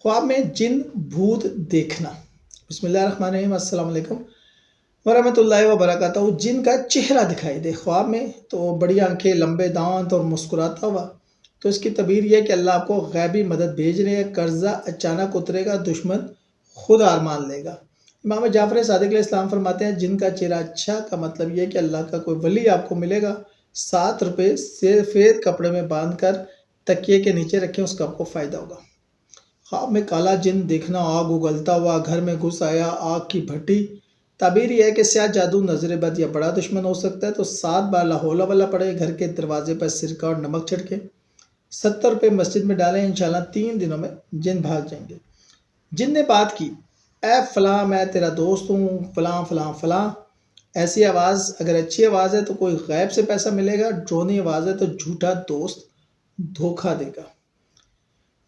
ख्वाब में जिन भूत देखना। बिस्मिल्लाहिर्रहमानिर्रहीम, अस्सलाम वालेकुम वरहमतुल्लाहि वबरकातुहू। जिन का चेहरा दिखाई दे ख्वाब में, तो बड़ी आंखें, लंबे दांत और मुस्कुराता हुआ, तो इसकी तबीर यह है कि अल्लाह आपको गैबी मदद भेज रहे हैं। कर्जा अचानक उतरेगा, दुश्मन खुद हार मान लेगा। इमाम जाफर सादिक अलैहिस्सलाम फरमाते हैं, जिनका चेहरा अच्छा का मतलब यह है कि अल्लाह का कोई वली आपको मिलेगा। 7 रुपये सफ़ेद कपड़े में बांध कर तकिए के नीचे रखें, उसका आपको फ़ायदा होगा। ख्वाब में काला जिन देखना, आग उगलता हुआ घर में घुस आया, आग की भट्टी। ताबीर यह है कि स्याह जादू, नजर बद या बड़ा दुश्मन हो सकता है। तो 7 बार ला हौला वल्ला पड़े, घर के दरवाजे पर सिरका और नमक छिड़के, 70 रुपये मस्जिद में डालें, इंशाल्लाह 3 दिनों में जिन भाग जाएंगे। जिन ने बात की, ए फलां मैं तेरा दोस्त हूँ, फलां फलां फलां। ऐसी आवाज़ अगर अच्छी आवाज़ है तो कोई गैब से पैसा मिलेगा, ड्रोनी आवाज़ है तो झूठा दोस्त धोखा देगा।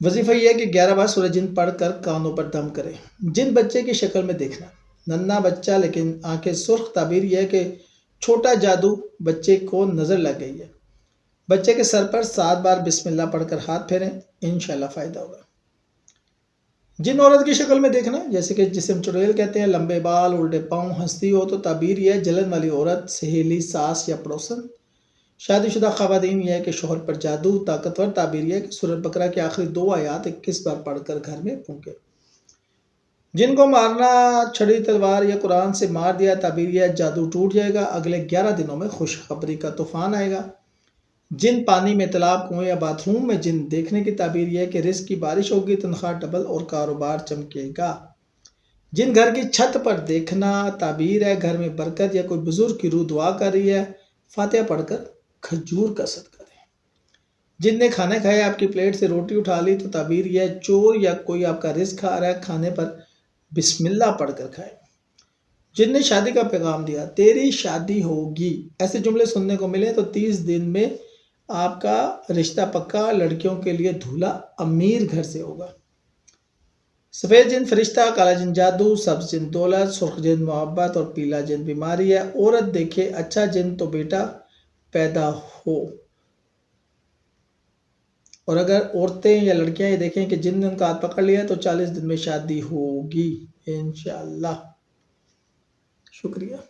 वजीफा यह है कि 11 बार सूरह जिन पढ़कर कानों पर दम करें। जिन बच्चे की शक्ल में देखना, नन्हा बच्चा लेकिन आंखें सुर्ख। ताबीर यह है कि छोटा जादू, बच्चे को नज़र लग गई है। बच्चे के सर पर 7 बार बिस्मिल्लाह पढ़कर हाथ फेरें, इंशाल्लाह फ़ायदा होगा। जिन औरत की शक्ल में देखना, जैसे कि जिसम चुड़ैल कहते हैं, लंबे बाल, उल्टे पाँव, हंसती हो, तो ताबीर यह है जलन वाली औरत, सहेली, सास या पड़ोसन। शादीशुदा ख़वातीन यह है कि शोहर पर जादू, ताकतवर। ताबीर यह है कि सूरह बकरा की आखिरी 2 आयात 21 बार पढ़कर घर में फूंके। जिनको मारना, छड़ी तलवार या कुरान से मार दिया, ताबीर यह जादू टूट जाएगा। अगले 11 दिनों में खुशखबरी का तूफान आएगा। जिन पानी में, तालाब, कुएं या बाथरूम में जिन देखने की, ताबीर यह है कि रिस्क की बारिश होगी, तनख्वाह डबल और कारोबार चमकेगा। जिन घर की छत पर देखना, ताबीर है घर में बरकत या कोई बुजुर्ग की रूह दुआ कर रही है, फातिहा पढ़कर खजूर का सदका दें। जिनने खाना खाया, आपकी प्लेट से रोटी उठा ली, तो ताबीर यह है चोर या कोई आपका रिस्क खा रहा है, खाने पर बिस्मिल्लाह पढ़कर खाए। जिनने शादी का पैगाम दिया, तेरी शादी होगी, ऐसे जुमले सुनने को मिले तो 30 दिन में आपका रिश्ता पक्का। लड़कियों के लिए दूल्हा अमीर घर से होगा। सफ़ेद जिन फरिश्ता, काला जिन जादू, सब्ज जिन दौलत, सुर्ख जिन मोहब्बत और पीला जिन बीमारी है। औरत देखे अच्छा जिन तो बेटा पैदा हो। और अगर औरतें या लड़कियां ये देखें कि जिन ने उनका हाथ पकड़ लिया तो 40 दिन में शादी होगी, इंशाअल्लाह। शुक्रिया।